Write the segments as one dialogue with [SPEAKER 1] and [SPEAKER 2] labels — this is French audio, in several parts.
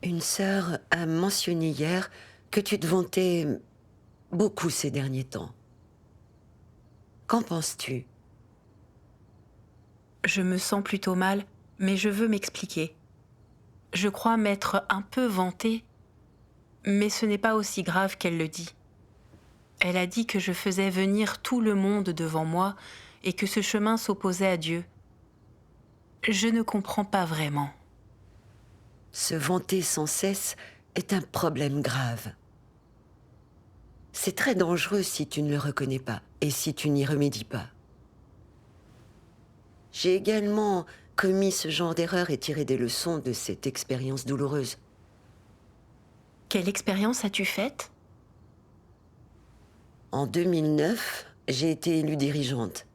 [SPEAKER 1] Une sœur a mentionné hier que tu te vantais beaucoup ces derniers temps. Qu'en penses-tu?
[SPEAKER 2] Je me sens plutôt mal, mais je veux m'expliquer. Je crois m'être un peu vantée, mais ce n'est pas aussi grave qu'elle le dit. Elle a dit que je faisais venir tout le monde devant moi et que ce chemin s'opposait à Dieu. Je ne comprends pas vraiment.
[SPEAKER 1] Se vanter sans cesse est un problème grave. C'est très dangereux si tu ne le reconnais pas et si tu n'y remédies pas. J'ai également commis ce genre d'erreur et tiré des leçons de cette expérience douloureuse.
[SPEAKER 2] Quelle expérience as-tu faite?
[SPEAKER 1] En 2009, j'ai été élue dirigeante.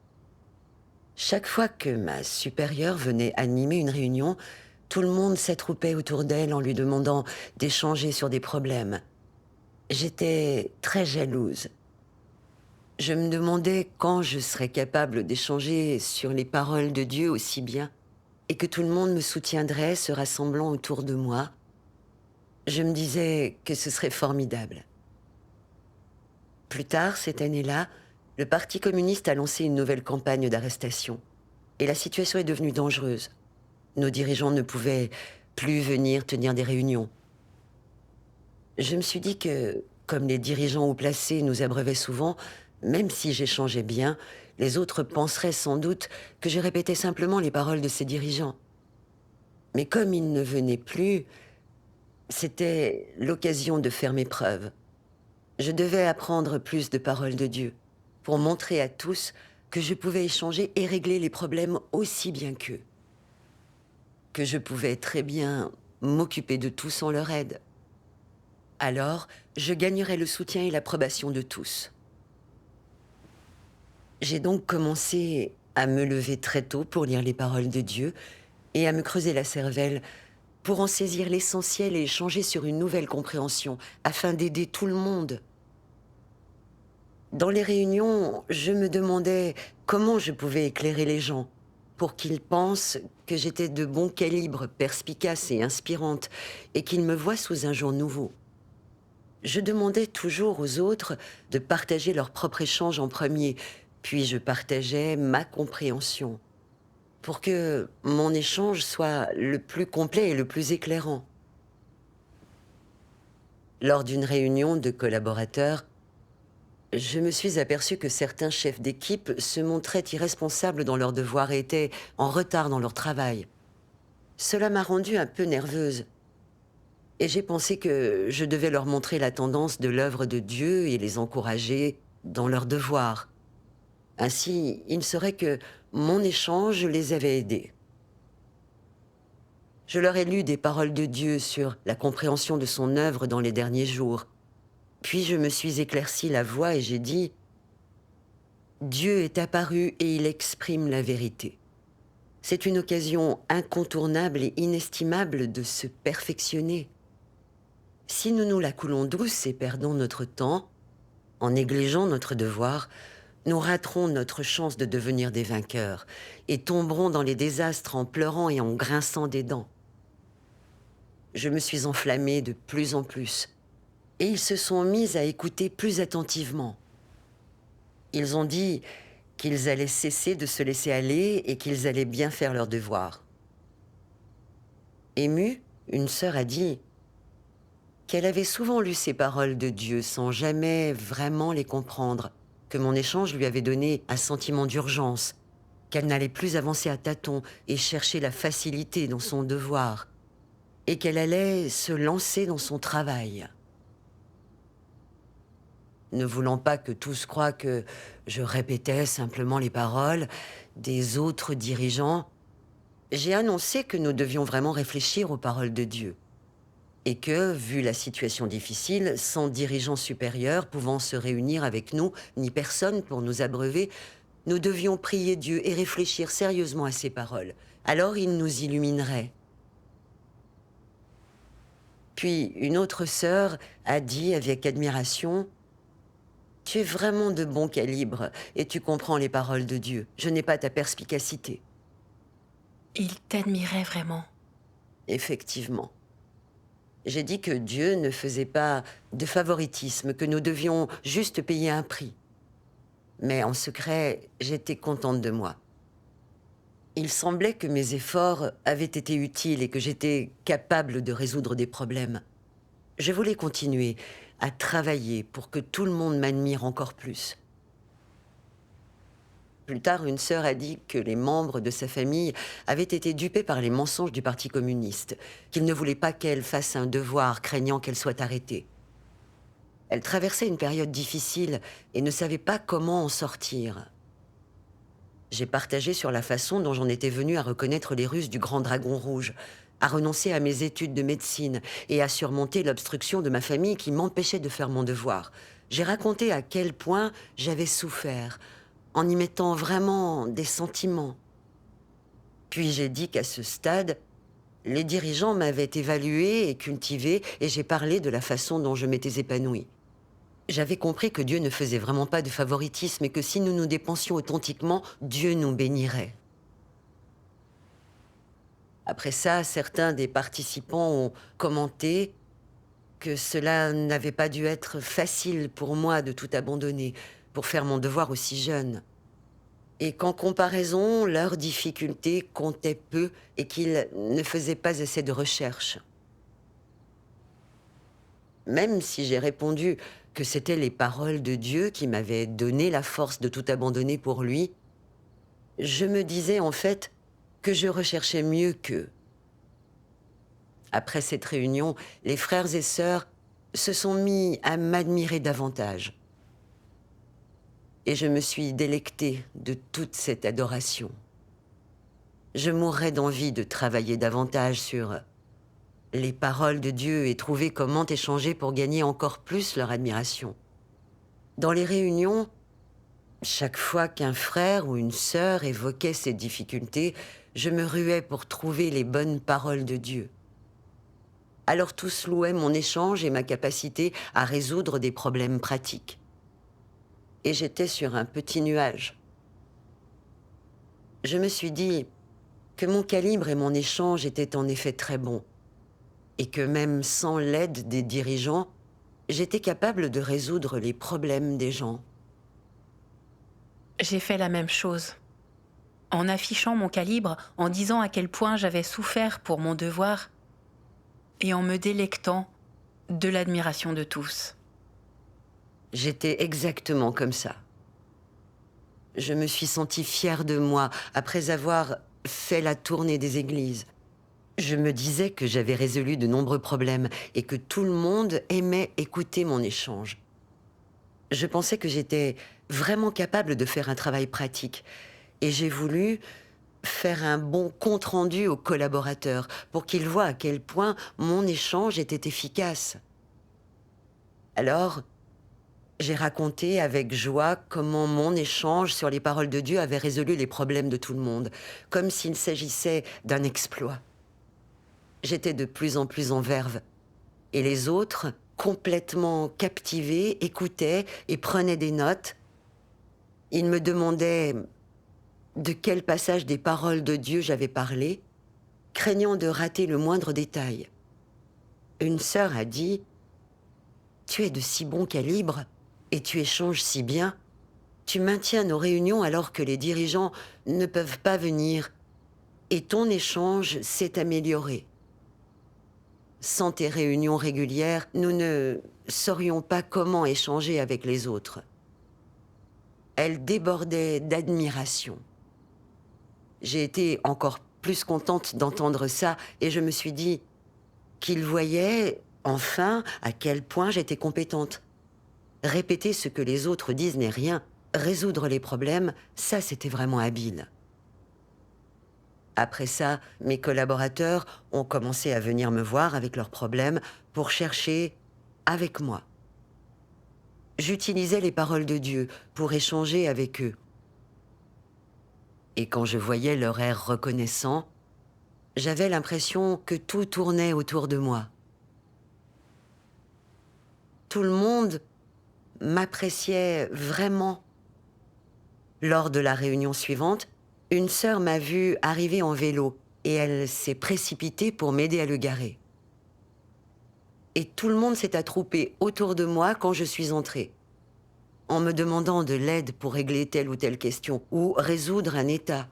[SPEAKER 1] Chaque fois que ma supérieure venait animer une réunion, tout le monde s'attroupait autour d'elle en lui demandant d'échanger sur des problèmes. J'étais très jalouse. Je me demandais quand je serais capable d'échanger sur les paroles de Dieu aussi bien et que tout le monde me soutiendrait se rassemblant autour de moi. Je me disais que ce serait formidable. Plus tard, cette année-là, le Parti communiste a lancé une nouvelle campagne d'arrestation et la situation est devenue dangereuse. Nos dirigeants ne pouvaient plus venir tenir des réunions. Je me suis dit que, comme les dirigeants haut placés nous abreuvaient souvent, même si j'échangeais bien, les autres penseraient sans doute que je répétais simplement les paroles de ces dirigeants. Mais comme ils ne venaient plus, c'était l'occasion de faire mes preuves. Je devais apprendre plus de paroles de Dieu, pour montrer à tous que je pouvais échanger et régler les problèmes aussi bien qu'eux. Que je pouvais très bien m'occuper de tout sans leur aide. Alors, je gagnerais le soutien et l'approbation de tous. J'ai donc commencé à me lever très tôt pour lire les paroles de Dieu et à me creuser la cervelle pour en saisir l'essentiel et échanger sur une nouvelle compréhension afin d'aider tout le monde. Dans les réunions, je me demandais comment je pouvais éclairer les gens pour qu'ils pensent que j'étais de bon calibre, perspicace et inspirante et qu'ils me voient sous un jour nouveau. Je demandais toujours aux autres de partager leur propre échange en premier, puis je partageais ma compréhension pour que mon échange soit le plus complet et le plus éclairant. Lors d'une réunion de collaborateurs, je me suis aperçue que certains chefs d'équipe se montraient irresponsables dans leurs devoirs et étaient en retard dans leur travail. Cela m'a rendue un peu nerveuse et j'ai pensé que je devais leur montrer la tendance de l'œuvre de Dieu et les encourager dans leurs devoirs. Ainsi, il serait que mon échange les avait aidés. Je leur ai lu des paroles de Dieu sur la compréhension de son œuvre dans les derniers jours. Puis je me suis éclairci la voix et j'ai dit: Dieu est apparu et il exprime la vérité. C'est une occasion incontournable et inestimable de se perfectionner. Si nous nous la coulons douce et perdons notre temps, en négligeant notre devoir, nous raterons notre chance de devenir des vainqueurs et tomberons dans les désastres en pleurant et en grinçant des dents. Je me suis enflammée de plus en plus et ils se sont mis à écouter plus attentivement. Ils ont dit qu'ils allaient cesser de se laisser aller et qu'ils allaient bien faire leur devoir. Émue, une sœur a dit qu'elle avait souvent lu ces paroles de Dieu sans jamais vraiment les comprendre, que mon échange lui avait donné un sentiment d'urgence, qu'elle n'allait plus avancer à tâtons et chercher la facilité dans son devoir, et qu'elle allait se lancer dans son travail. Ne voulant pas que tous croient que je répétais simplement les paroles des autres dirigeants, j'ai annoncé que nous devions vraiment réfléchir aux paroles de Dieu. Et que, vu la situation difficile, sans dirigeant supérieur pouvant se réunir avec nous, ni personne pour nous abreuver, nous devions prier Dieu et réfléchir sérieusement à ses paroles. Alors il nous illuminerait. Puis une autre sœur a dit avec admiration: Tu es vraiment de bon calibre et tu comprends les paroles de Dieu. Je n'ai pas ta perspicacité.
[SPEAKER 2] Il t'admirait vraiment.
[SPEAKER 1] Effectivement. J'ai dit que Dieu ne faisait pas de favoritisme, que nous devions juste payer un prix. Mais en secret, j'étais contente de moi. Il semblait que mes efforts avaient été utiles et que j'étais capable de résoudre des problèmes. Je voulais continuer à travailler pour que tout le monde m'admire encore plus. Plus tard, une sœur a dit que les membres de sa famille avaient été dupés par les mensonges du Parti communiste, qu'ils ne voulaient pas qu'elle fasse un devoir, craignant qu'elle soit arrêtée. Elle traversait une période difficile et ne savait pas comment en sortir. J'ai partagé sur la façon dont j'en étais venue à reconnaître les ruses du Grand Dragon Rouge, à renoncer à mes études de médecine et à surmonter l'obstruction de ma famille qui m'empêchait de faire mon devoir. J'ai raconté à quel point j'avais souffert, en y mettant vraiment des sentiments. Puis j'ai dit qu'à ce stade, les dirigeants m'avaient évaluée et cultivée et j'ai parlé de la façon dont je m'étais épanouie. J'avais compris que Dieu ne faisait vraiment pas de favoritisme et que si nous nous dépensions authentiquement, Dieu nous bénirait. Après ça, certains des participants ont commenté que cela n'avait pas dû être facile pour moi de tout abandonner pour faire mon devoir aussi jeune. Et qu'en comparaison, leurs difficultés comptaient peu et qu'ils ne faisaient pas assez de recherches. Même si j'ai répondu que c'était les paroles de Dieu qui m'avaient donné la force de tout abandonner pour lui, je me disais en fait que je recherchais mieux qu'eux. Après cette réunion, les frères et sœurs se sont mis à m'admirer davantage. Et je me suis délectée de toute cette adoration. Je mourrais d'envie de travailler davantage sur les paroles de Dieu et trouver comment échanger pour gagner encore plus leur admiration. Dans les réunions, chaque fois qu'un frère ou une sœur évoquait ses difficultés, je me ruais pour trouver les bonnes paroles de Dieu. Alors tous louaient mon échange et ma capacité à résoudre des problèmes pratiques. Et j'étais sur un petit nuage. Je me suis dit que mon calibre et mon échange étaient en effet très bons, et que même sans l'aide des dirigeants, j'étais capable de résoudre les problèmes des gens.
[SPEAKER 2] J'ai fait la même chose. En affichant mon calibre, en disant à quel point j'avais souffert pour mon devoir, et en me délectant de l'admiration de tous.
[SPEAKER 1] J'étais exactement comme ça. Je me suis sentie fière de moi après avoir fait la tournée des églises. Je me disais que j'avais résolu de nombreux problèmes et que tout le monde aimait écouter mon échange. Je pensais que j'étais vraiment capable de faire un travail pratique et j'ai voulu faire un bon compte-rendu aux collaborateurs pour qu'ils voient à quel point mon échange était efficace. Alors, j'ai raconté avec joie comment mon échange sur les paroles de Dieu avait résolu les problèmes de tout le monde, comme s'il s'agissait d'un exploit. J'étais de plus en plus en verve, et les autres, complètement captivés, écoutaient et prenaient des notes. Ils me demandaient de quel passage des paroles de Dieu j'avais parlé, craignant de rater le moindre détail. Une sœur a dit « Tu es de si bon calibre et tu échanges si bien. Tu maintiens nos réunions alors que les dirigeants ne peuvent pas venir et ton échange s'est amélioré. Sans tes réunions régulières, nous ne saurions pas comment échanger avec les autres. » Elle débordait d'admiration. J'ai été encore plus contente d'entendre ça et je me suis dit qu'ils voyaient enfin à quel point j'étais compétente. Répéter ce que les autres disent n'est rien. Résoudre les problèmes, ça c'était vraiment habile. Après ça, mes collaborateurs ont commencé à venir me voir avec leurs problèmes pour chercher avec moi. J'utilisais les paroles de Dieu pour échanger avec eux. Et quand je voyais leur air reconnaissant, j'avais l'impression que tout tournait autour de moi. Tout le monde m'appréciait vraiment. Lors de la réunion suivante, une sœur m'a vue arriver en vélo et elle s'est précipitée pour m'aider à le garer. et tout le monde s'est attroupé autour de moi quand je suis entrée, en me demandant de l'aide pour régler telle ou telle question ou résoudre un état.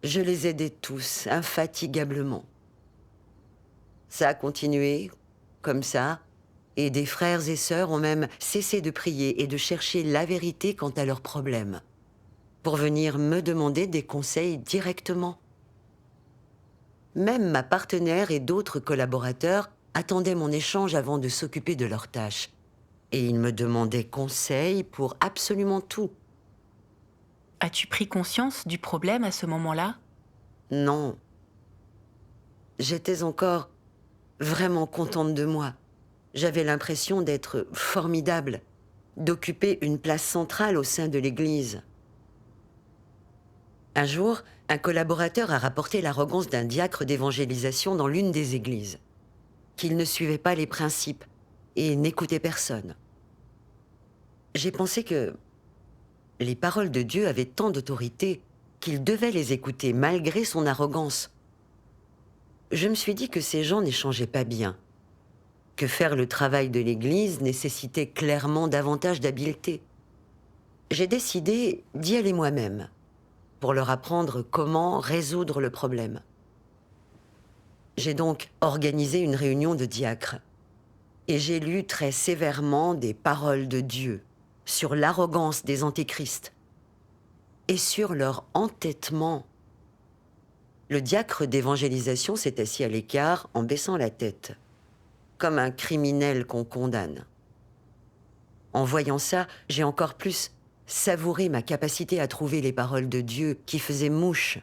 [SPEAKER 1] Je les aidais tous, infatigablement. Ça a continué, comme ça, et des frères et sœurs ont même cessé de prier et de chercher la vérité quant à leurs problèmes, pour venir me demander des conseils directement. Même ma partenaire et d'autres collaborateurs attendaient mon échange avant de s'occuper de leurs tâches. Et ils me demandaient conseil pour absolument tout.
[SPEAKER 2] As-tu pris conscience du problème à ce moment-là?
[SPEAKER 1] Non. J'étais encore vraiment contente de moi. J'avais l'impression d'être formidable, d'occuper une place centrale au sein de l'Église. Un jour, un collaborateur a rapporté l'arrogance d'un diacre d'évangélisation dans l'une des églises, qu'il ne suivait pas les principes et n'écoutait personne. J'ai pensé que les paroles de Dieu avaient tant d'autorité qu'il devait les écouter malgré son arrogance. Je me suis dit que ces gens n'échangeaient pas bien, que faire le travail de l'Église nécessitait clairement davantage d'habileté. J'ai décidé d'y aller moi-même, pour leur apprendre comment résoudre le problème. J'ai donc organisé une réunion de diacres, et j'ai lu très sévèrement des paroles de Dieu sur l'arrogance des antéchrists et sur leur entêtement. Le diacre d'évangélisation s'est assis à l'écart en baissant la tête, comme un criminel qu'on condamne. En voyant ça, j'ai encore plus savouré ma capacité à trouver les paroles de Dieu qui faisaient mouche.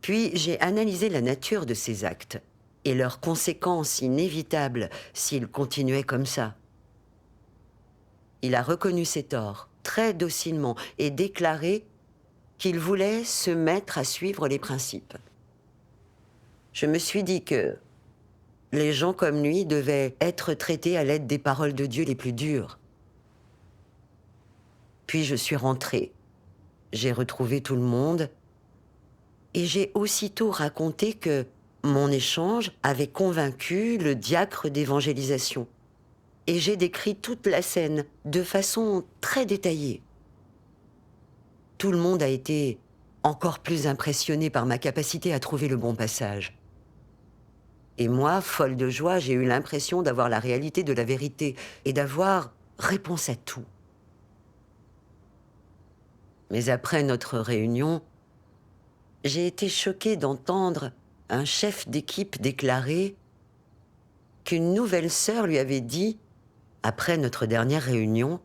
[SPEAKER 1] Puis j'ai analysé la nature de ces actes et leurs conséquences inévitables s'ils continuaient comme ça. Il a reconnu ses torts, très docilement, et déclaré qu'il voulait se mettre à suivre les principes. Je me suis dit que les gens comme lui devaient être traités à l'aide des paroles de Dieu les plus dures. Puis je suis rentrée. J'ai retrouvé tout le monde et j'ai aussitôt raconté que mon échange avait convaincu le diacre d'évangélisation. Et j'ai décrit toute la scène de façon très détaillée. Tout le monde a été encore plus impressionné par ma capacité à trouver le bon passage. Et moi, folle de joie, j'ai eu l'impression d'avoir la réalité de la vérité et d'avoir réponse à tout. Mais après notre réunion, j'ai été choquée d'entendre un chef d'équipe déclarer qu'une nouvelle sœur lui avait dit, après notre dernière réunion,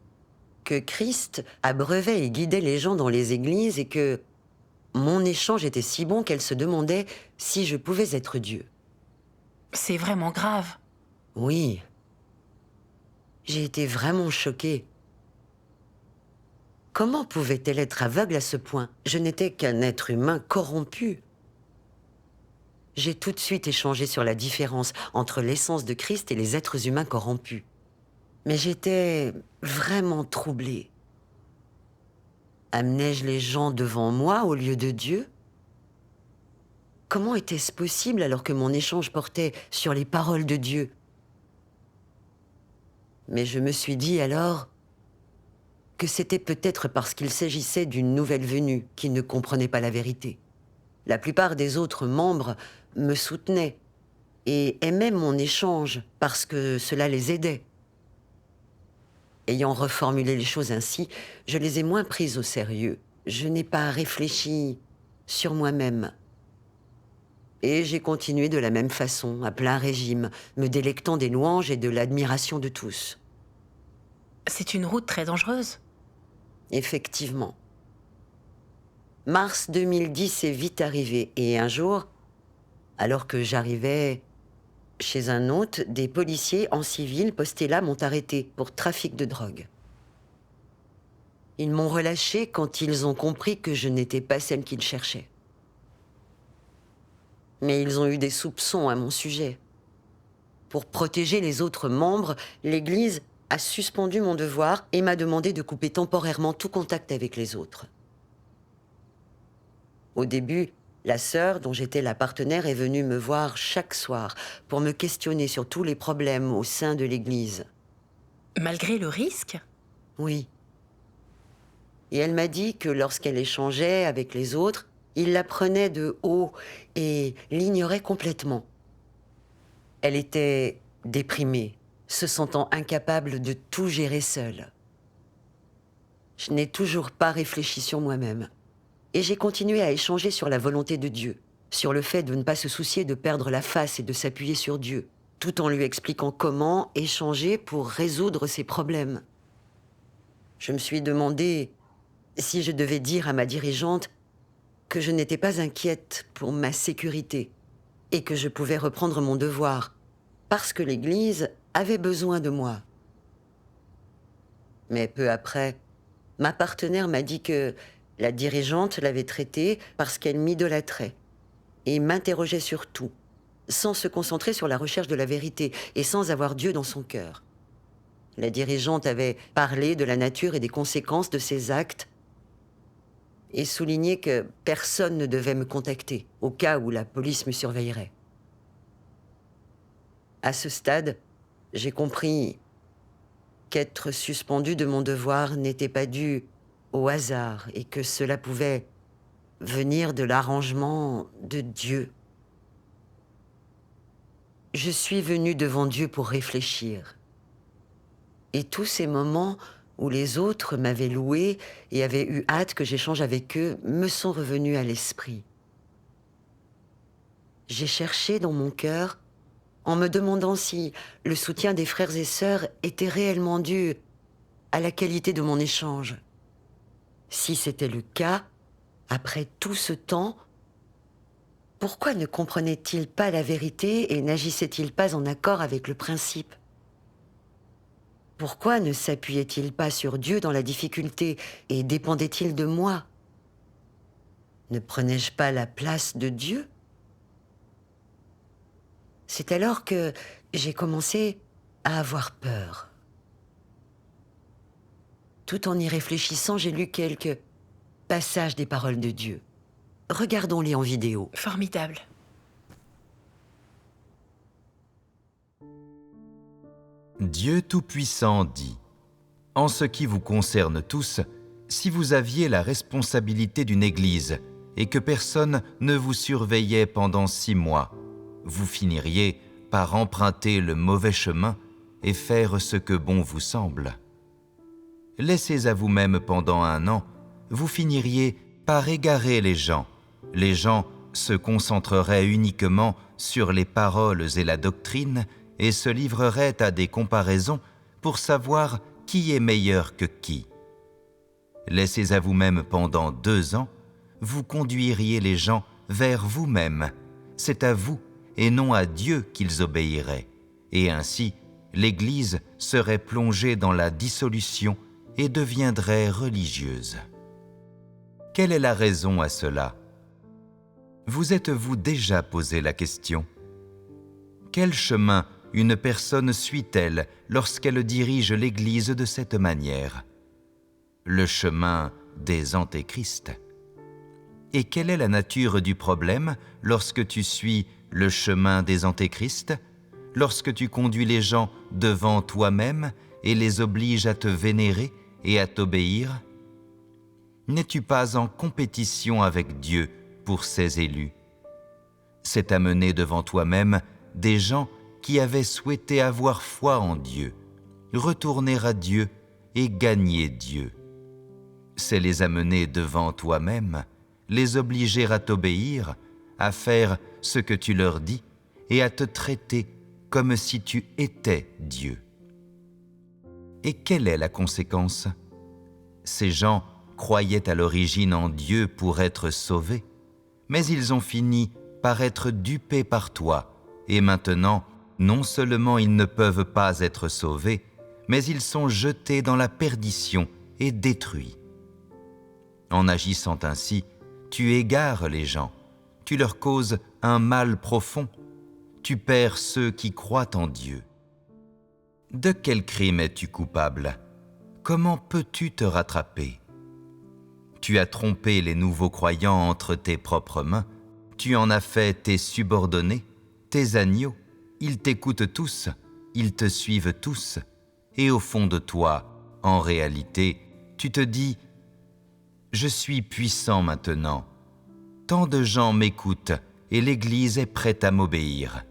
[SPEAKER 1] que Christ abreuvait et guidait les gens dans les églises et que mon échange était si bon qu'elle se demandait si je pouvais être Dieu.
[SPEAKER 2] C'est vraiment grave.
[SPEAKER 1] Oui. J'ai été vraiment choquée. Comment pouvait-elle être aveugle à ce point? Je n'étais qu'un être humain corrompu. J'ai tout de suite échangé sur la différence entre l'essence de Christ et les êtres humains corrompus. Mais j'étais vraiment troublée. Amenais-je les gens devant moi au lieu de Dieu? Comment était-ce possible alors que mon échange portait sur les paroles de Dieu? Mais je me suis dit alors que c'était peut-être parce qu'il s'agissait d'une nouvelle venue qui ne comprenait pas la vérité. La plupart des autres membres me soutenaient et aimaient mon échange parce que cela les aidait. Ayant reformulé les choses ainsi, je les ai moins prises au sérieux. Je n'ai pas réfléchi sur moi-même. Et j'ai continué de la même façon, à plein régime, me délectant des louanges et de l'admiration de tous.
[SPEAKER 2] C'est une route très dangereuse.
[SPEAKER 1] Effectivement. Mars 2010 est vite arrivé et un jour, alors que j'arrivais chez un hôte, des policiers en civil postés là m'ont arrêté pour trafic de drogue. Ils m'ont relâché quand ils ont compris que je n'étais pas celle qu'ils cherchaient. Mais ils ont eu des soupçons à mon sujet. Pour protéger les autres membres, l'Église a suspendu mon devoir et m'a demandé de couper temporairement tout contact avec les autres. Au début, La sœur, dont j'étais la partenaire, est venue me voir chaque soir pour me questionner sur tous les problèmes au sein de l'Église.
[SPEAKER 2] Malgré le risque?
[SPEAKER 1] Oui. Et elle m'a dit que lorsqu'elle échangeait avec les autres, ils la prenaient de haut et l'ignoraient complètement. Elle était déprimée, se sentant incapable de tout gérer seule. Je n'ai toujours pas réfléchi sur moi-même. Et j'ai continué à échanger sur la volonté de Dieu, sur le fait de ne pas se soucier de perdre la face et de s'appuyer sur Dieu, tout en lui expliquant comment échanger pour résoudre ses problèmes. Je me suis demandé si je devais dire à ma dirigeante que je n'étais pas inquiète pour ma sécurité et que je pouvais reprendre mon devoir, parce que l'Église avait besoin de moi. Mais peu après, ma partenaire m'a dit que la dirigeante l'avait traitée parce qu'elle m'idolâtrait et m'interrogeait sur tout, sans se concentrer sur la recherche de la vérité et sans avoir Dieu dans son cœur. La dirigeante avait parlé de la nature et des conséquences de ses actes et souligné que personne ne devait me contacter au cas où la police me surveillerait. À ce stade, j'ai compris qu'être suspendu de mon devoir n'était pas dû au hasard et que cela pouvait venir de l'arrangement de Dieu. Je suis venue devant Dieu pour réfléchir. Et tous ces moments où les autres m'avaient loué et avaient eu hâte que j'échange avec eux me sont revenus à l'esprit. J'ai cherché dans mon cœur en me demandant si le soutien des frères et sœurs était réellement dû à la qualité de mon échange. Si c'était le cas, après tout ce temps, pourquoi ne comprenaient-ils pas la vérité et n'agissaient-ils pas en accord avec le principe? Pourquoi ne s'appuyaient-ils pas sur Dieu dans la difficulté et dépendaient-ils de moi? Ne prenais-je pas la place de Dieu? C'est alors que j'ai commencé à avoir peur. Tout en y réfléchissant, j'ai lu quelques passages des paroles de Dieu. Regardons-les en vidéo.
[SPEAKER 2] Formidable.
[SPEAKER 3] Dieu Tout-Puissant dit : en ce qui vous concerne tous, si vous aviez la responsabilité d'une église et que personne ne vous surveillait pendant 6 mois, vous finiriez par emprunter le mauvais chemin et faire ce que bon vous semble. Laissez à vous-même pendant 1 an, vous finiriez par égarer les gens. Les gens se concentreraient uniquement sur les paroles et la doctrine et se livreraient à des comparaisons pour savoir qui est meilleur que qui. Laissez à vous-même pendant 2 ans, vous conduiriez les gens vers vous-même. C'est à vous et non à Dieu qu'ils obéiraient. Et ainsi, l'Église serait plongée dans la dissolution et deviendrait religieuse. Quelle est la raison à cela? Vous êtes-vous déjà posé la question? Quel chemin une personne suit-elle lorsqu'elle dirige l'Église de cette manière? Le chemin des antéchrists. Et quelle est la nature du problème lorsque tu suis le chemin des antéchrists, lorsque tu conduis les gens devant toi-même et les obliges à te vénérer et à t'obéir? N'es-tu pas en compétition avec Dieu pour ses élus? C'est amener devant toi-même des gens qui avaient souhaité avoir foi en Dieu, retourner à Dieu et gagner Dieu. C'est les amener devant toi-même, les obliger à t'obéir, à faire ce que tu leur dis et à te traiter comme si tu étais Dieu. Et quelle est la conséquence? Ces gens croyaient à l'origine en Dieu pour être sauvés, mais ils ont fini par être dupés par toi, et maintenant, non seulement ils ne peuvent pas être sauvés, mais ils sont jetés dans la perdition et détruits. En agissant ainsi, tu égares les gens, tu leur causes un mal profond, tu perds ceux qui croient en Dieu. De quel crime es-tu coupable? Comment peux-tu te rattraper? Tu as trompé les nouveaux croyants entre tes propres mains Tu en as fait tes subordonnés, tes agneaux, ils t'écoutent tous, ils te suivent tous. Et au fond de toi, en réalité, tu te dis « Je suis puissant maintenant. Tant de gens m'écoutent et l'Église est prête à m'obéir. »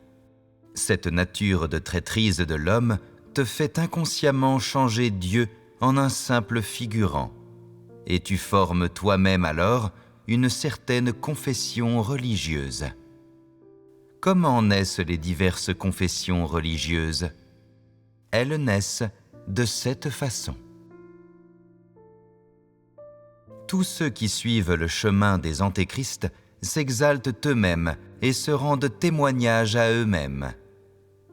[SPEAKER 3] Cette nature de traîtrise de l'homme te fait inconsciemment changer Dieu en un simple figurant. Et tu formes toi-même alors une certaine confession religieuse. Comment naissent les diverses confessions religieuses ? Elles naissent de cette façon. Tous ceux qui suivent le chemin des antéchrists s'exaltent eux-mêmes et se rendent témoignage à eux-mêmes.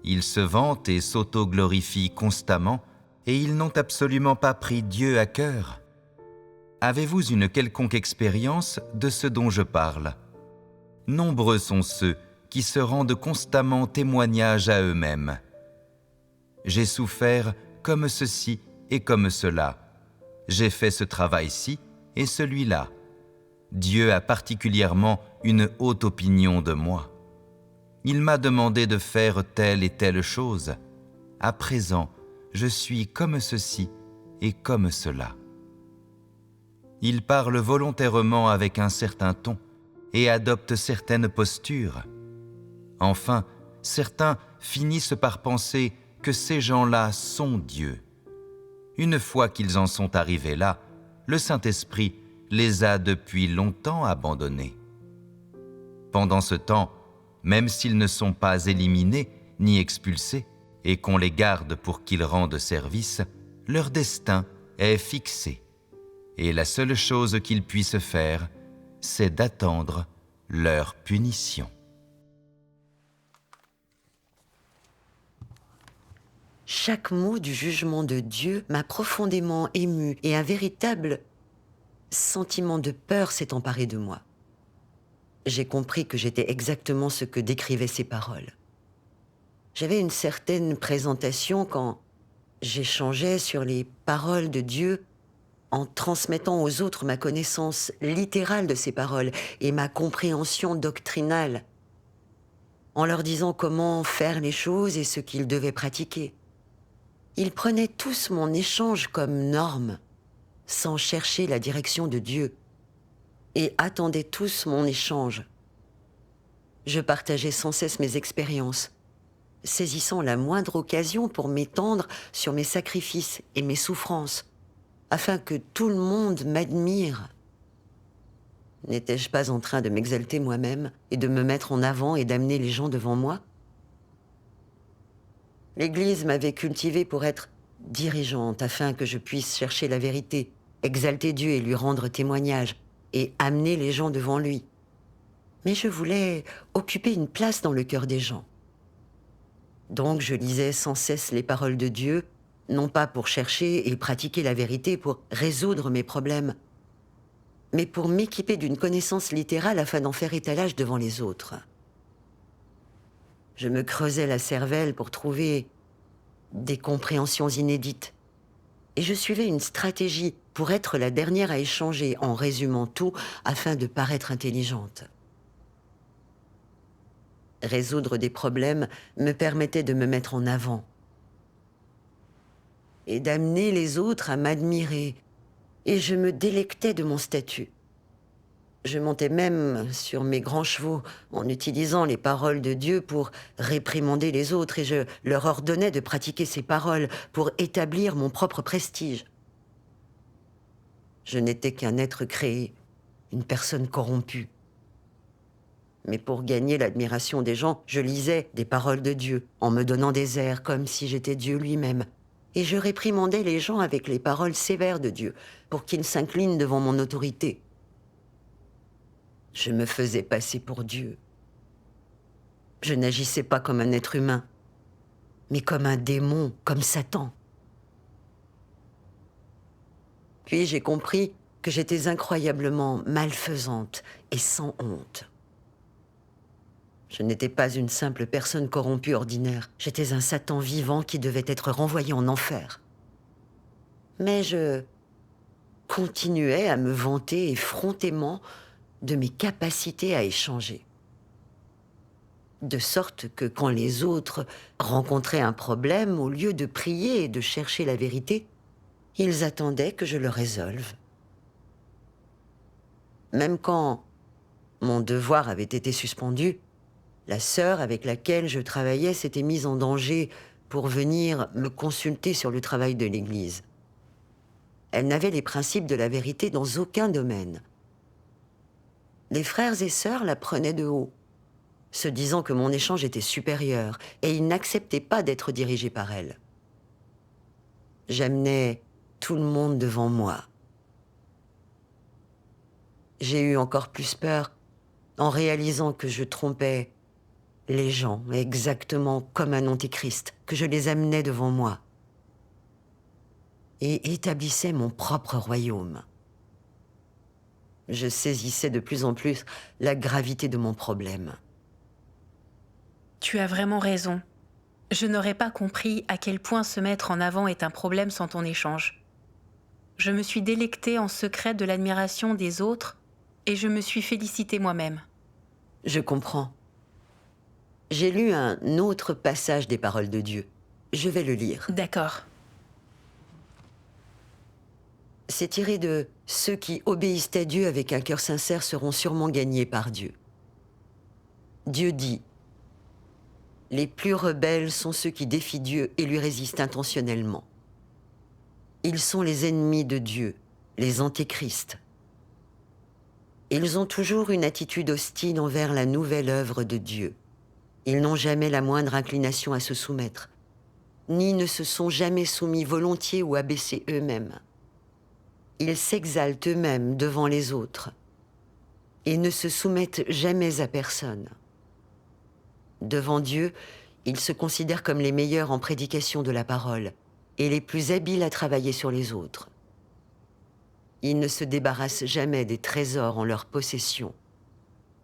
[SPEAKER 3] Ils se vantent et s'auto-glorifient constamment et ils n'ont absolument pas pris Dieu à cœur. Avez-vous une quelconque expérience de ce dont je parle ? Nombreux sont ceux qui se rendent constamment témoignage à eux-mêmes. J'ai souffert comme ceci et comme cela. J'ai fait ce travail-ci et celui-là. Dieu a particulièrement une haute opinion de moi. Il m'a demandé de faire telle et telle chose. À présent, je suis comme ceci et comme cela. Il parle volontairement avec un certain ton et adopte certaines postures. Enfin, certains finissent par penser que ces gens-là sont Dieu. Une fois qu'ils en sont arrivés là, le Saint-Esprit les a depuis longtemps abandonnés. Pendant ce temps, même s'ils ne sont pas éliminés ni expulsés et qu'on les garde pour qu'ils rendent service, leur destin est fixé. Et la seule chose qu'ils puissent faire, c'est d'attendre leur punition.
[SPEAKER 1] Chaque mot du jugement de Dieu m'a profondément ému et un véritable sentiment de peur s'est emparé de moi. J'ai compris que j'étais exactement ce que décrivaient ces paroles. J'avais une certaine présentation quand j'échangeais sur les paroles de Dieu en transmettant aux autres ma connaissance littérale de ces paroles et ma compréhension doctrinale, en leur disant comment faire les choses et ce qu'ils devaient pratiquer. Ils prenaient tous mon échange comme norme, sans chercher la direction de Dieu, et attendaient tous mon échange. Je partageais sans cesse mes expériences, saisissant la moindre occasion pour m'étendre sur mes sacrifices et mes souffrances, afin que tout le monde m'admire. N'étais-je pas en train de m'exalter moi-même et de me mettre en avant et d'amener les gens devant moi ? L'Église m'avait cultivée pour être dirigeante afin que je puisse chercher la vérité, exalter Dieu et lui rendre témoignage et amener les gens devant lui. Mais je voulais occuper une place dans le cœur des gens. Donc je lisais sans cesse les paroles de Dieu, non pas pour chercher et pratiquer la vérité pour résoudre mes problèmes, mais pour m'équiper d'une connaissance littérale afin d'en faire étalage devant les autres. Je me creusais la cervelle pour trouver des compréhensions inédites. Et je suivais une stratégie pour être la dernière à échanger en résumant tout afin de paraître intelligente. Résoudre des problèmes me permettait de me mettre en avant et d'amener les autres à m'admirer. Et je me délectais de mon statut. Je montais même sur mes grands chevaux en utilisant les paroles de Dieu pour réprimander les autres et je leur ordonnais de pratiquer ces paroles pour établir mon propre prestige. Je n'étais qu'un être créé, une personne corrompue. Mais pour gagner l'admiration des gens, je lisais des paroles de Dieu en me donnant des airs comme si j'étais Dieu lui-même. Et je réprimandais les gens avec les paroles sévères de Dieu pour qu'ils s'inclinent devant mon autorité. Je me faisais passer pour Dieu. Je n'agissais pas comme un être humain, mais comme un démon, comme Satan. Puis j'ai compris que j'étais incroyablement malfaisante et sans honte. Je n'étais pas une simple personne corrompue ordinaire. J'étais un Satan vivant qui devait être renvoyé en enfer. Mais je continuais à me vanter effrontément de mes capacités à échanger. De sorte que quand les autres rencontraient un problème, au lieu de prier et de chercher la vérité, ils attendaient que je le résolve. Même quand mon devoir avait été suspendu, la sœur avec laquelle je travaillais s'était mise en danger pour venir me consulter sur le travail de l'Église. Elle n'avait les principes de la vérité dans aucun domaine. Les frères et sœurs la prenaient de haut, se disant que mon échange était supérieur, et ils n'acceptaient pas d'être dirigés par elle. J'amenais tout le monde devant moi. J'ai eu encore plus peur en réalisant que je trompais les gens exactement comme un antéchrist, que je les amenais devant moi et établissais mon propre royaume. Je saisissais de plus en plus la gravité de mon problème.
[SPEAKER 2] Tu as vraiment raison. Je n'aurais pas compris à quel point se mettre en avant est un problème sans ton échange. Je me suis délectée en secret de l'admiration des autres et je me suis félicitée moi-même.
[SPEAKER 1] Je comprends. J'ai lu un autre passage des paroles de Dieu. Je vais le lire.
[SPEAKER 2] D'accord.
[SPEAKER 1] C'est tiré de « Ceux qui obéissent à Dieu avec un cœur sincère seront sûrement gagnés par Dieu ». Dieu dit « Les plus rebelles sont ceux qui défient Dieu et lui résistent intentionnellement. Ils sont les ennemis de Dieu, les antéchrists. Ils ont toujours une attitude hostile envers la nouvelle œuvre de Dieu. Ils n'ont jamais la moindre inclination à se soumettre, ni ne se sont jamais soumis volontiers ou abaissés eux-mêmes. Ils s'exaltent eux-mêmes devant les autres et ne se soumettent jamais à personne. Devant Dieu, ils se considèrent comme les meilleurs en prédication de la parole et les plus habiles à travailler sur les autres. Ils ne se débarrassent jamais des trésors en leur possession,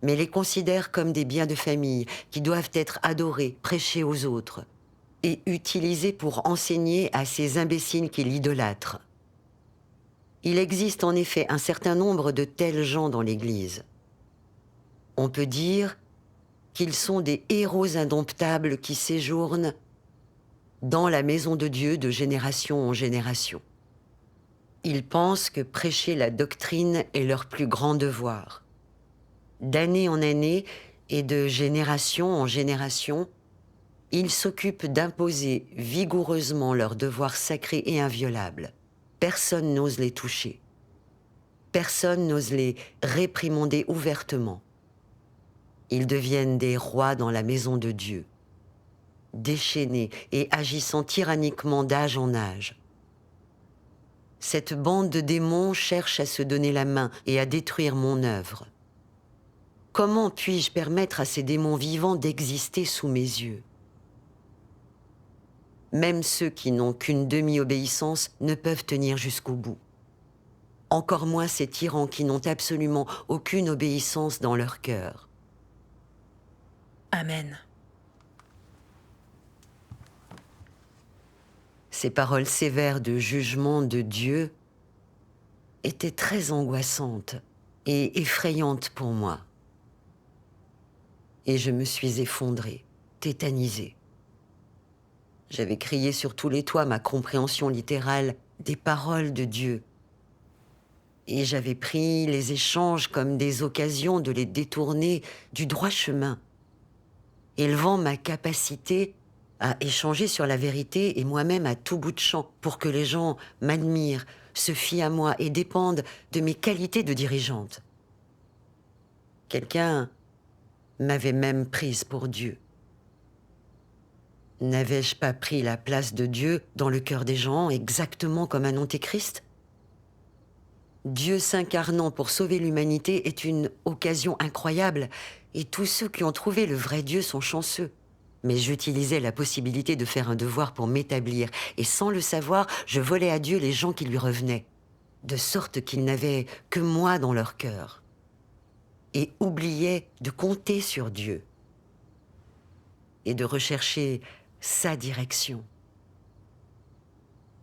[SPEAKER 1] mais les considèrent comme des biens de famille qui doivent être adorés, prêchés aux autres et utilisés pour enseigner à ces imbéciles qui l'idolâtrent. Il existe en effet un certain nombre de tels gens dans l'Église. On peut dire qu'ils sont des héros indomptables qui séjournent dans la maison de Dieu de génération en génération. Ils pensent que prêcher la doctrine est leur plus grand devoir. D'année en année et de génération en génération, ils s'occupent d'imposer vigoureusement leur devoir sacré et inviolable. Personne n'ose les toucher. Personne n'ose les réprimander ouvertement. Ils deviennent des rois dans la maison de Dieu, déchaînés et agissant tyranniquement d'âge en âge. Cette bande de démons cherche à se donner la main et à détruire mon œuvre. Comment puis-je permettre à ces démons vivants d'exister sous mes yeux ? Même ceux qui n'ont qu'une demi-obéissance ne peuvent tenir jusqu'au bout. Encore moins ces tyrans qui n'ont absolument aucune obéissance dans leur cœur.
[SPEAKER 2] Amen.
[SPEAKER 1] Ces paroles sévères de jugement de Dieu étaient très angoissantes et effrayantes pour moi. Et je me suis effondrée, tétanisée. J'avais crié sur tous les toits ma compréhension littérale des paroles de Dieu. Et j'avais pris les échanges comme des occasions de les détourner du droit chemin, élevant ma capacité à échanger sur la vérité et moi-même à tout bout de champ pour que les gens m'admirent, se fient à moi et dépendent de mes qualités de dirigeante. Quelqu'un m'avait même prise pour Dieu. N'avais-je pas pris la place de Dieu dans le cœur des gens, exactement comme un antéchrist ? Dieu s'incarnant pour sauver l'humanité est une occasion incroyable, et tous ceux qui ont trouvé le vrai Dieu sont chanceux. Mais j'utilisais la possibilité de faire un devoir pour m'établir, et sans le savoir, je volais à Dieu les gens qui lui revenaient, de sorte qu'ils n'avaient que moi dans leur cœur, et oubliaient de compter sur Dieu, et de rechercher sa direction.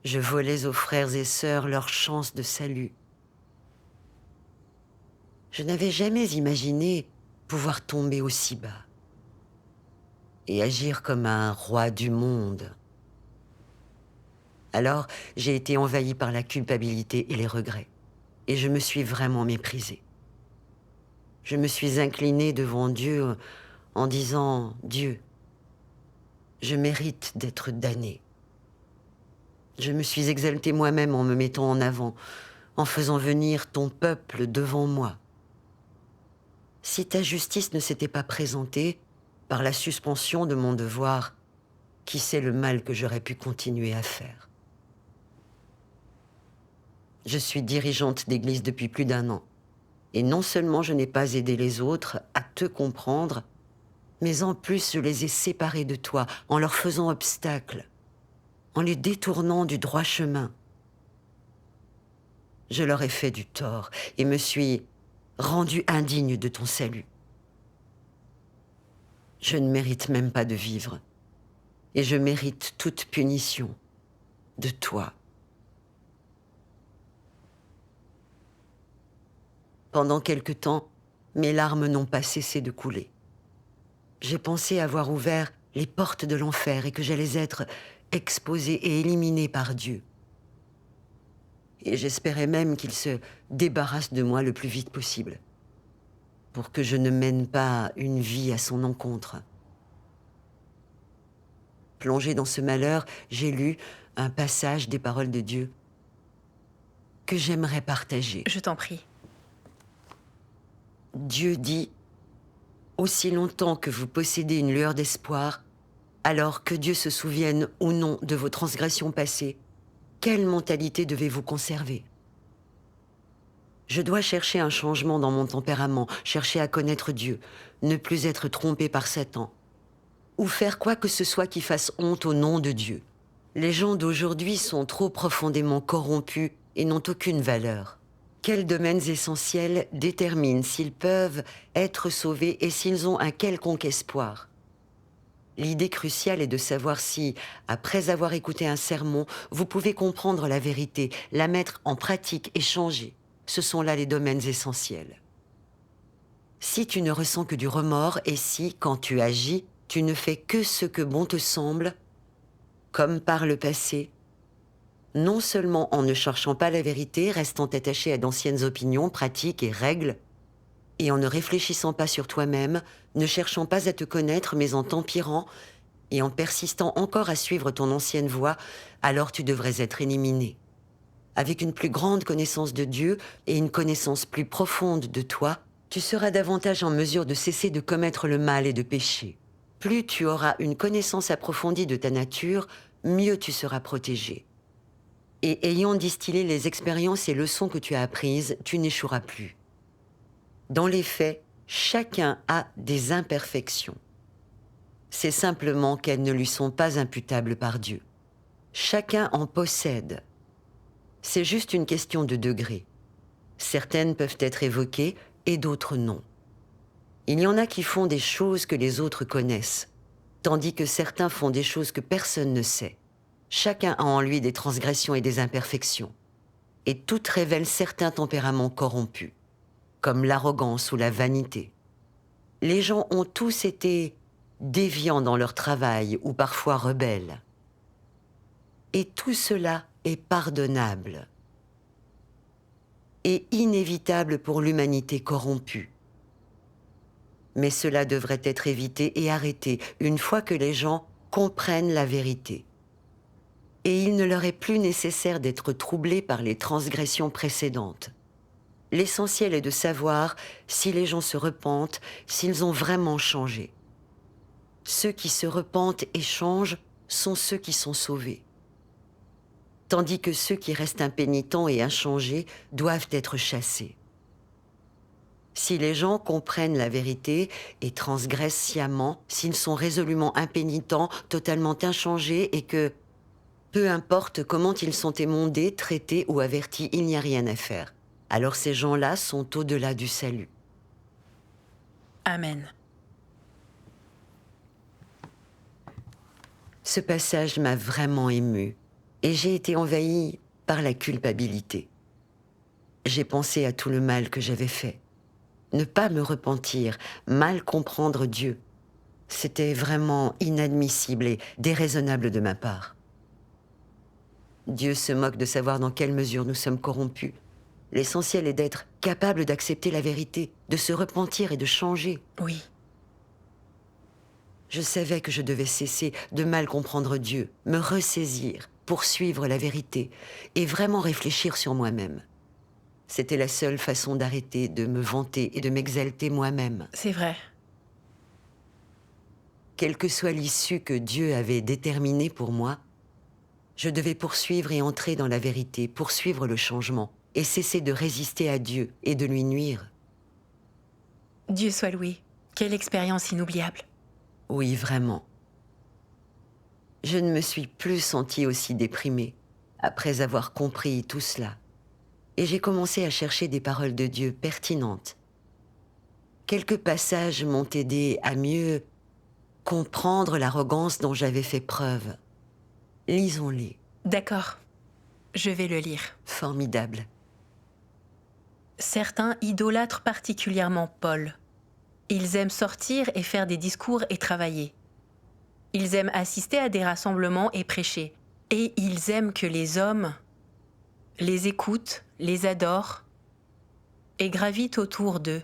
[SPEAKER 1] Je volais aux frères et sœurs leur chance de salut. Je n'avais jamais imaginé pouvoir tomber aussi bas. et agir comme un roi du monde. Alors, j'ai été envahie par la culpabilité et les regrets. Et je me suis vraiment méprisée. Je me suis inclinée devant Dieu en disant « Dieu, je mérite d'être damnée ». Je me suis exaltée moi-même en me mettant en avant, en faisant venir ton peuple devant moi. Si ta justice ne s'était pas présentée par la suspension de mon devoir, qui sait le mal que j'aurais pu continuer à faire? Je suis dirigeante d'église depuis plus d'1 an. Et non seulement je n'ai pas aidé les autres à te comprendre, mais en plus je les ai séparés de toi en leur faisant obstacle, en les détournant du droit chemin. Je leur ai fait du tort et me suis rendue indigne de ton salut. Je ne mérite même pas de vivre et je mérite toute punition de toi. Pendant quelque temps, mes larmes n'ont pas cessé de couler. J'ai pensé avoir ouvert les portes de l'enfer et que j'allais être exposée et éliminée par Dieu. Et j'espérais même qu'il se débarrasse de moi le plus vite possible, pour que je ne mène pas une vie à son encontre. Plongée dans ce malheur, j'ai lu un passage des paroles de Dieu que j'aimerais partager.
[SPEAKER 2] Je t'en prie.
[SPEAKER 1] Dieu dit « Aussi longtemps que vous possédez une lueur d'espoir, alors que Dieu se souvienne ou non de vos transgressions passées, quelle mentalité devez-vous conserver? Je dois chercher un changement dans mon tempérament, chercher à connaître Dieu, ne plus être trompé par Satan, ou faire quoi que ce soit qui fasse honte au nom de Dieu. Les gens d'aujourd'hui sont trop profondément corrompus et n'ont aucune valeur. Quels domaines essentiels déterminent s'ils peuvent être sauvés et s'ils ont un quelconque espoir? L'idée cruciale est de savoir si, après avoir écouté un sermon, vous pouvez comprendre la vérité, la mettre en pratique et changer. Ce sont là les domaines essentiels. Si tu ne ressens que du remords et si, quand tu agis, tu ne fais que ce que bon te semble, comme par le passé, non seulement en ne cherchant pas la vérité, restant attaché à d'anciennes opinions, pratiques et règles, et en ne réfléchissant pas sur toi-même, ne cherchant pas à te connaître, mais en t'empirant, et en persistant encore à suivre ton ancienne voie, alors tu devrais être éliminé. Avec une plus grande connaissance de Dieu et une connaissance plus profonde de toi, tu seras davantage en mesure de cesser de commettre le mal et de pécher. Plus tu auras une connaissance approfondie de ta nature, mieux tu seras protégé. Et ayant distillé les expériences et leçons que tu as apprises, tu n'échoueras plus. Dans les faits, chacun a des imperfections. C'est simplement qu'elles ne lui sont pas imputables par Dieu. Chacun en possède. C'est juste une question de degré. Certaines peuvent être évoquées et d'autres non. Il y en a qui font des choses que les autres connaissent, tandis que certains font des choses que personne ne sait. Chacun a en lui des transgressions et des imperfections. Et toutes révèlent certains tempéraments corrompus, comme l'arrogance ou la vanité. Les gens ont tous été déviants dans leur travail ou parfois rebelles. Et tout cela est pardonnable et inévitable pour l'humanité corrompue. Mais cela devrait être évité et arrêté une fois que les gens comprennent la vérité. Et il ne leur est plus nécessaire d'être troublés par les transgressions précédentes. L'essentiel est de savoir si les gens se repentent, s'ils ont vraiment changé. Ceux qui se repentent et changent sont ceux qui sont sauvés. Tandis que ceux qui restent impénitents et inchangés doivent être chassés. Si les gens comprennent la vérité et transgressent sciemment, s'ils sont résolument impénitents, totalement inchangés et que, peu importe comment ils sont émondés, traités ou avertis, il n'y a rien à faire. Alors ces gens-là sont au-delà du salut.
[SPEAKER 2] Amen.
[SPEAKER 1] Ce passage m'a vraiment émue et j'ai été envahie par la culpabilité. J'ai pensé à tout le mal que j'avais fait. Ne pas me repentir, mal comprendre Dieu, C'était vraiment inadmissible et déraisonnable de ma part. Dieu se moque de savoir dans quelle mesure nous sommes corrompus. L'essentiel est d'être capable d'accepter la vérité, de se repentir et de changer.
[SPEAKER 2] Oui,
[SPEAKER 1] Je savais que je devais cesser de mal comprendre Dieu, me ressaisir, poursuivre la vérité et vraiment réfléchir sur moi-même. C'était la seule façon d'arrêter de me vanter et de m'exalter moi-même.
[SPEAKER 2] c'est vrai.
[SPEAKER 1] Quelle que soit l'issue que Dieu avait déterminée pour moi, je devais poursuivre et entrer dans la vérité, poursuivre le changement et cesser de résister à Dieu et de lui nuire.
[SPEAKER 2] Dieu soit loué. Quelle expérience inoubliable.
[SPEAKER 1] Oui, vraiment. Je ne me suis plus sentie aussi déprimée après avoir compris tout cela. Et j'ai commencé à chercher des paroles de Dieu pertinentes. Quelques passages m'ont aidé à mieux comprendre l'arrogance dont j'avais fait preuve. Lisons-les.
[SPEAKER 2] D'accord, je vais le lire.
[SPEAKER 1] Formidable.
[SPEAKER 2] Certains idolâtrent particulièrement Paul. Ils aiment sortir et faire des discours et travailler. Ils aiment assister à des rassemblements et prêcher. Et ils aiment que les hommes les écoutent, les adorent et gravitent autour d'eux.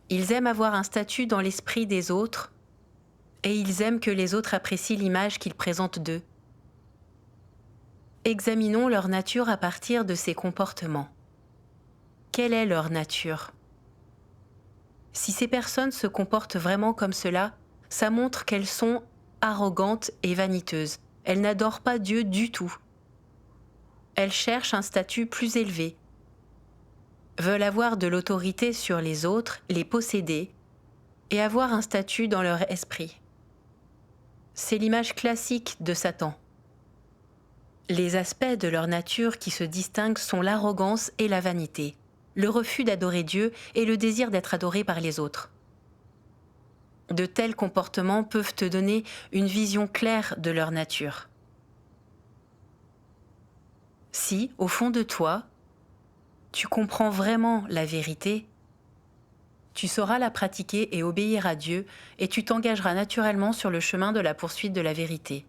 [SPEAKER 2] Ils aiment avoir un statut dans l'esprit des autres et ils aiment que les autres apprécient l'image qu'ils présentent d'eux. Examinons leur nature à partir de ces comportements. Quelle est leur nature ? Si ces personnes se comportent vraiment comme cela, ça montre qu'elles sont arrogantes et vaniteuses. Elles n'adorent pas Dieu du tout. Elles cherchent un statut plus élevé, veulent avoir de l'autorité sur les autres, les posséder et avoir un statut dans leur esprit. C'est l'image classique de Satan. Les aspects de leur nature qui se distinguent sont l'arrogance et la vanité, le refus d'adorer Dieu et le désir d'être adoré par les autres. De tels comportements peuvent te donner une vision claire de leur nature. Si, au fond de toi, tu comprends vraiment la vérité, tu sauras la pratiquer et obéir à Dieu et tu t'engageras naturellement sur le chemin de la poursuite de la vérité.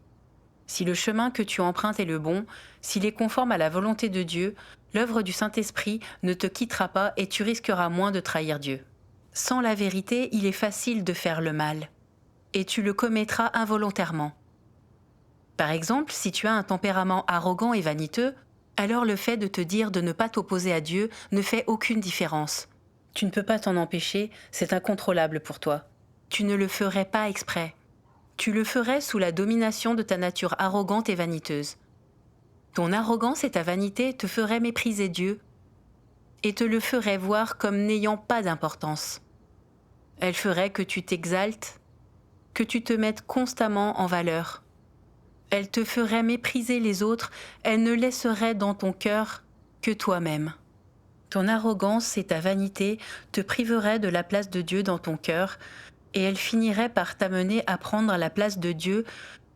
[SPEAKER 2] Si le chemin que tu empruntes est le bon, s'il est conforme à la volonté de Dieu, l'œuvre du Saint-Esprit ne te quittera pas et tu risqueras moins de trahir Dieu. Sans la vérité, il est facile de faire le mal, et tu le commettras involontairement. Par exemple, si tu as un tempérament arrogant et vaniteux, alors le fait de te dire de ne pas t'opposer à Dieu ne fait aucune différence. Tu ne peux pas t'en empêcher, c'est incontrôlable pour toi. Tu ne le ferais pas exprès. Tu le ferais sous la domination de ta nature arrogante et vaniteuse. Ton arrogance et ta vanité te feraient mépriser Dieu et te le feraient voir comme n'ayant pas d'importance. Elle ferait que tu t'exaltes, que tu te mettes constamment en valeur. Elle te ferait mépriser les autres, elle ne laisserait dans ton cœur que toi-même. Ton arrogance et ta vanité te priveraient de la place de Dieu dans ton cœur, et elle finirait par t'amener à prendre la place de Dieu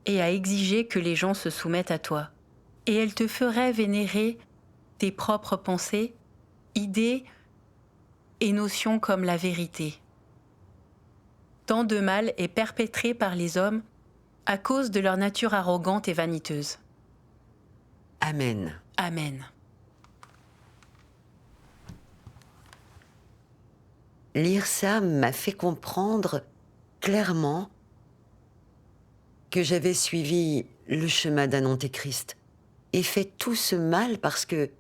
[SPEAKER 2] et à exiger que les gens se soumettent à toi. Et elle te ferait vénérer tes propres pensées, idées et notions comme la vérité. Tant de mal est perpétré par les hommes à cause de leur nature arrogante et vaniteuse.
[SPEAKER 1] Amen.
[SPEAKER 2] Amen.
[SPEAKER 1] Lire ça m'a fait comprendre clairement que j'avais suivi le chemin d'un antéchrist et fait tout ce mal parce que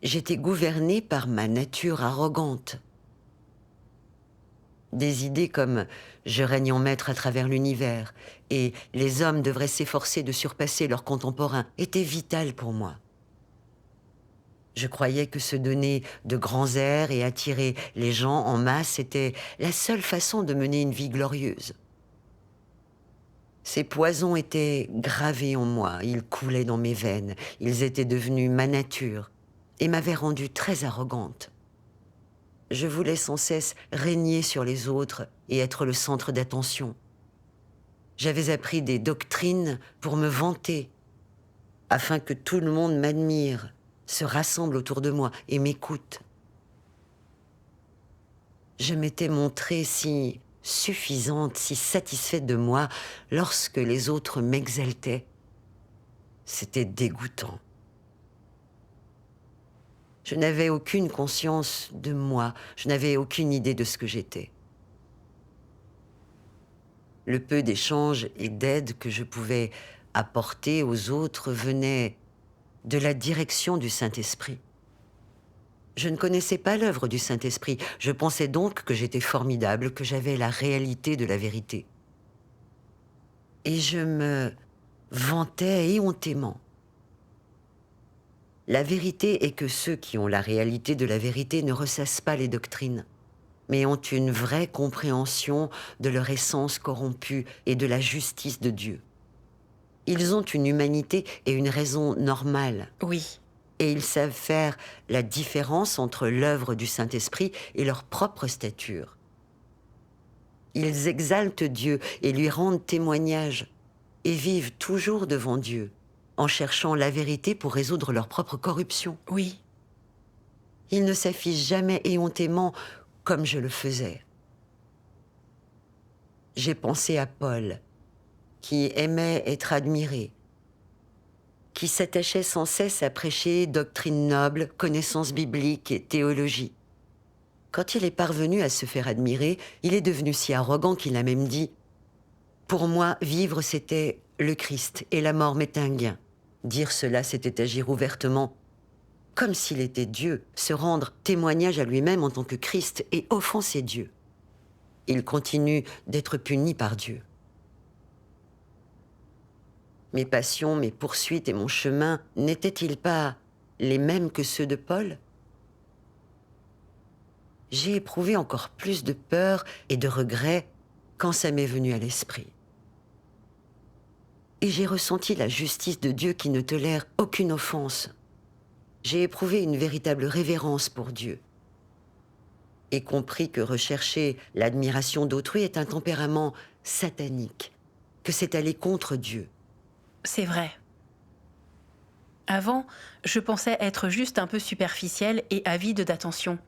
[SPEAKER 1] j'étais gouvernée par ma nature arrogante. Des idées comme « je règne en maître à travers l'univers » et « les hommes devraient s'efforcer de surpasser leurs contemporains » étaient vitales pour moi. Je croyais que se donner de grands airs et attirer les gens en masse était la seule façon de mener une vie glorieuse. Ces poisons étaient gravés en moi, ils coulaient dans mes veines, ils étaient devenus ma nature et m'avaient rendue très arrogante. Je voulais sans cesse régner sur les autres et être le centre d'attention. J'avais appris des doctrines pour me vanter, afin que tout le monde m'admire, se rassemble autour de moi et m'écoute. Je m'étais montrée si suffisante, si satisfaite de moi lorsque les autres m'exaltaient. C'était dégoûtant. Je n'avais aucune conscience de moi, je n'avais aucune idée de ce que j'étais. Le peu d'échanges et d'aide que je pouvais apporter aux autres venait de la direction du Saint-Esprit. Je ne connaissais pas l'œuvre du Saint-Esprit, je pensais donc que j'étais formidable, que j'avais la réalité de la vérité. Et je me vantais éhontément. La vérité est que ceux qui ont la réalité de la vérité ne ressassent pas les doctrines, mais ont une vraie compréhension de leur essence corrompue et de la justice de Dieu. Ils ont une humanité et une raison normale.
[SPEAKER 2] Oui,
[SPEAKER 1] Et ils savent faire la différence entre l'œuvre du Saint-Esprit et leur propre stature. Ils exaltent Dieu et lui rendent témoignage, et vivent toujours devant Dieu, en cherchant la vérité pour résoudre leur propre corruption.
[SPEAKER 2] oui,
[SPEAKER 1] Ils ne s'affichent jamais éhontément comme je le faisais. J'ai pensé à Paul, qui aimait être admiré, qui s'attachait sans cesse à prêcher doctrine noble, connaissance biblique et théologie. Quand il est parvenu à se faire admirer, il est devenu si arrogant qu'il a même dit « Pour moi, vivre, c'était le Christ, et la mort m'est un gain. » Dire cela, c'était agir ouvertement, comme s'il était Dieu, se rendre témoignage à lui-même en tant que Christ et offenser Dieu. Il continue d'être puni par Dieu. Mes passions, mes poursuites et mon chemin n'étaient-ils pas les mêmes que ceux de Paul ? J'ai éprouvé encore plus de peur et de regret quand ça m'est venu à l'esprit. Et j'ai ressenti la justice de Dieu qui ne tolère aucune offense. J'ai éprouvé une véritable révérence pour Dieu et compris que rechercher l'admiration d'autrui est un tempérament satanique, que c'est aller contre Dieu.
[SPEAKER 2] c'est vrai. Avant, je pensais être juste un peu superficielle et avide d'attention.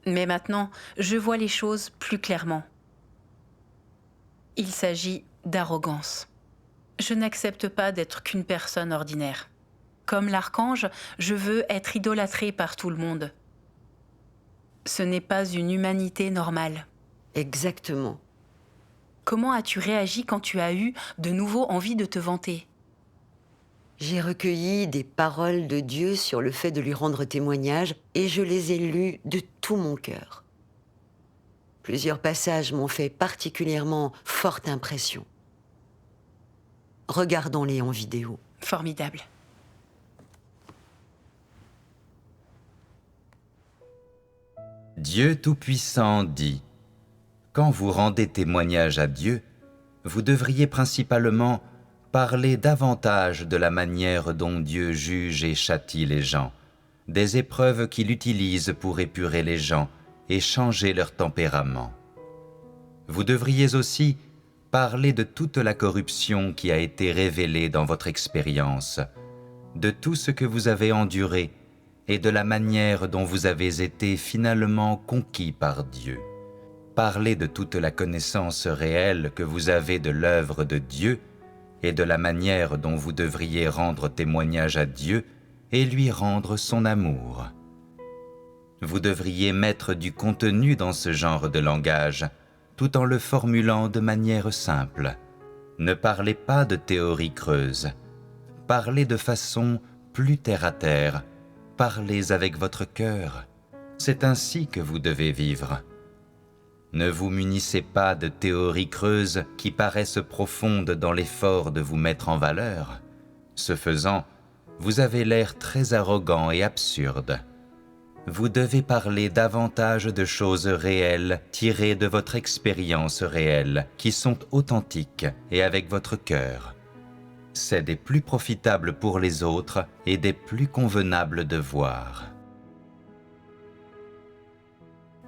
[SPEAKER 2] Mais maintenant, je vois les choses plus clairement. Il s'agit d'arrogance. Je n'accepte pas d'être qu'une personne ordinaire. Comme l'archange, je veux être idolâtrée par tout le monde. Ce n'est pas une humanité normale.
[SPEAKER 1] Exactement.
[SPEAKER 2] Comment as-tu réagi quand tu as eu de nouveau envie de te vanter ?
[SPEAKER 1] J'ai recueilli des paroles de Dieu sur le fait de lui rendre témoignage et je les ai lues de tout mon cœur. Plusieurs passages m'ont fait particulièrement forte impression. Regardons-les en vidéo.
[SPEAKER 2] Formidable.
[SPEAKER 3] Dieu Tout-Puissant dit : quand vous rendez témoignage à Dieu, vous devriez principalement parler davantage de la manière dont Dieu juge et châtie les gens, des épreuves qu'il utilise pour épurer les gens et changer leur tempérament. Vous devriez aussi parler de toute la corruption qui a été révélée dans votre expérience, de tout ce que vous avez enduré et de la manière dont vous avez été finalement conquis par Dieu. Parlez de toute la connaissance réelle que vous avez de l'œuvre de Dieu et de la manière dont vous devriez rendre témoignage à Dieu et lui rendre son amour. Vous devriez mettre du contenu dans ce genre de langage, tout en le formulant de manière simple. Ne parlez pas de théories creuses. Parlez de façon plus terre-à-terre. Parlez avec votre cœur. C'est ainsi que vous devez vivre. Ne vous munissez pas de théories creuses qui paraissent profondes dans l'effort de vous mettre en valeur. Ce faisant, vous avez l'air très arrogant et absurde. Vous devez parler davantage de choses réelles tirées de votre expérience réelle, qui sont authentiques et avec votre cœur. C'est des plus profitables pour les autres et des plus convenables de voir.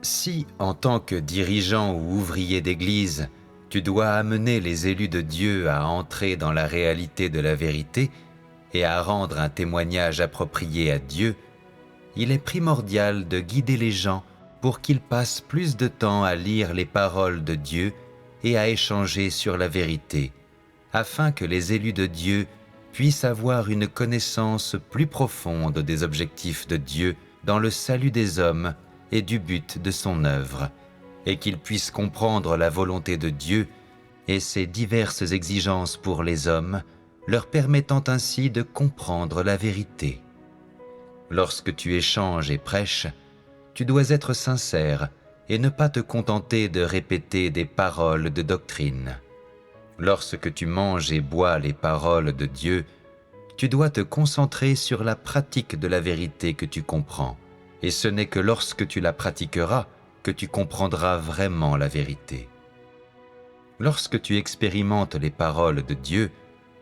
[SPEAKER 3] Si, en tant que dirigeant ou ouvrier d'église, tu dois amener les élus de Dieu à entrer dans la réalité de la vérité et à rendre un témoignage approprié à Dieu, il est primordial de guider les gens pour qu'ils passent plus de temps à lire les paroles de Dieu et à échanger sur la vérité, afin que les élus de Dieu puissent avoir une connaissance plus profonde des objectifs de Dieu dans le salut des hommes et du but de son œuvre, et qu'ils puissent comprendre la volonté de Dieu et ses diverses exigences pour les hommes, leur permettant ainsi de comprendre la vérité. Lorsque tu échanges et prêches, tu dois être sincère et ne pas te contenter de répéter des paroles de doctrine. Lorsque tu manges et bois les paroles de Dieu, tu dois te concentrer sur la pratique de la vérité que tu comprends, et ce n'est que lorsque tu la pratiqueras que tu comprendras vraiment la vérité. Lorsque tu expérimentes les paroles de Dieu,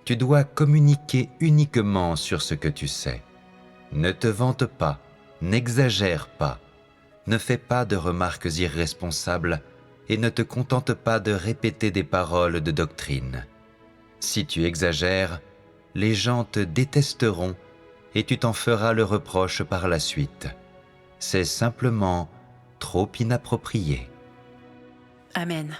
[SPEAKER 3] tu dois communiquer uniquement sur ce que tu sais. Ne te vante pas, n'exagère pas, ne fais pas de remarques irresponsables et ne te contente pas de répéter des paroles de doctrine. Si tu exagères, les gens te détesteront et tu t'en feras le reproche par la suite. C'est simplement trop inapproprié.
[SPEAKER 2] Amen.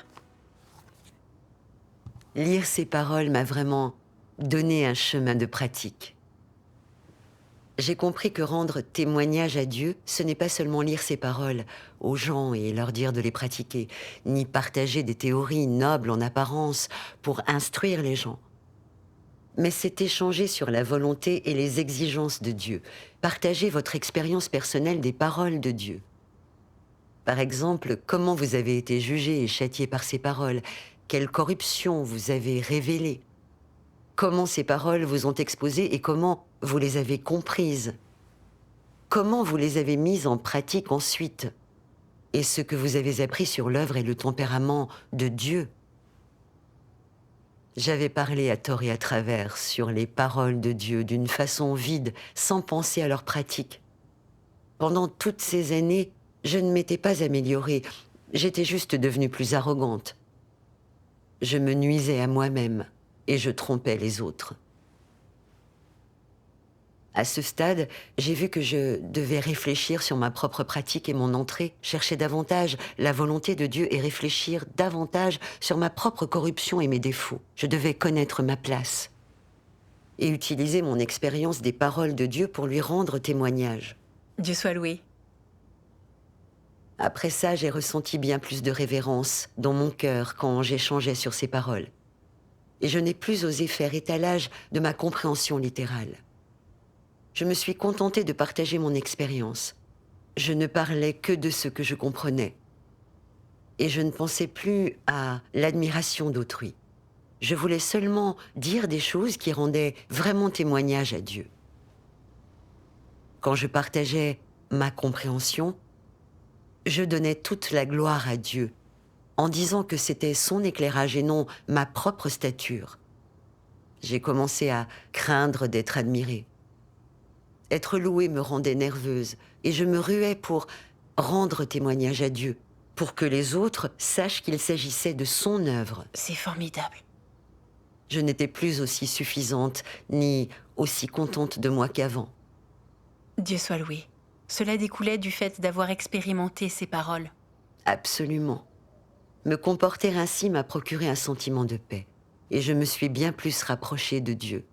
[SPEAKER 1] Lire ces paroles m'a vraiment donné un chemin de pratique. J'ai compris que rendre témoignage à Dieu, ce n'est pas seulement lire ses paroles aux gens et leur dire de les pratiquer, ni partager des théories nobles en apparence pour instruire les gens. Mais c'est échanger sur la volonté et les exigences de Dieu, partager votre expérience personnelle des paroles de Dieu. Par exemple, comment vous avez été jugé et châtié par ces paroles, quelle corruption vous avez révélée, comment ces paroles vous ont exposé et comment vous les avez comprises, comment vous les avez mises en pratique ensuite, et ce que vous avez appris sur l'œuvre et le tempérament de Dieu. J'avais parlé à tort et à travers sur les paroles de Dieu d'une façon vide, sans penser à leur pratique. Pendant toutes ces années, je ne m'étais pas améliorée, j'étais juste devenue plus arrogante. Je me nuisais à moi-même et je trompais les autres. À ce stade, j'ai vu que je devais réfléchir sur ma propre pratique et mon entrée, chercher davantage la volonté de Dieu et réfléchir davantage sur ma propre corruption et mes défauts. Je devais connaître ma place et utiliser mon expérience des paroles de Dieu pour lui rendre témoignage.
[SPEAKER 2] Dieu soit loué.
[SPEAKER 1] Après ça, j'ai ressenti bien plus de révérence dans mon cœur quand j'échangeais sur ces paroles. Et je n'ai plus osé faire étalage de ma compréhension littérale. Je me suis contentée de partager mon expérience. Je ne parlais que de ce que je comprenais. Et je ne pensais plus à l'admiration d'autrui. Je voulais seulement dire des choses qui rendaient vraiment témoignage à Dieu. Quand je partageais ma compréhension, je donnais toute la gloire à Dieu, en disant que c'était son éclairage et non ma propre stature. J'ai commencé à craindre d'être admirée. Être louée me rendait nerveuse et je me ruais pour rendre témoignage à Dieu, pour que les autres sachent qu'il s'agissait de son œuvre.
[SPEAKER 2] C'est formidable.
[SPEAKER 1] Je n'étais plus aussi suffisante ni aussi contente de moi qu'avant.
[SPEAKER 2] Dieu soit loué. Cela découlait du fait d'avoir expérimenté ces paroles.
[SPEAKER 1] Absolument. Me comporter ainsi m'a procuré un sentiment de paix et je me suis bien plus rapprochée de Dieu.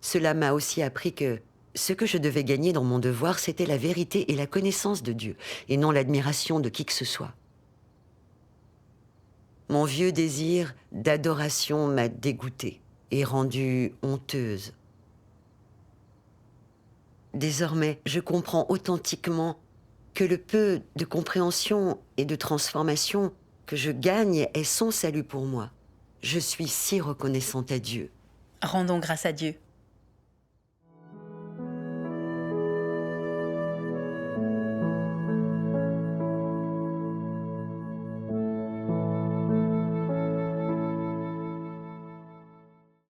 [SPEAKER 1] Cela m'a aussi appris que ce que je devais gagner dans mon devoir, c'était la vérité et la connaissance de Dieu, et non l'admiration de qui que ce soit. Mon vieux désir d'adoration m'a dégoûtée et rendue honteuse. Désormais, je comprends authentiquement que le peu de compréhension et de transformation que je gagne est son salut pour moi. Je suis si reconnaissante à Dieu.
[SPEAKER 2] Rendons grâce à Dieu.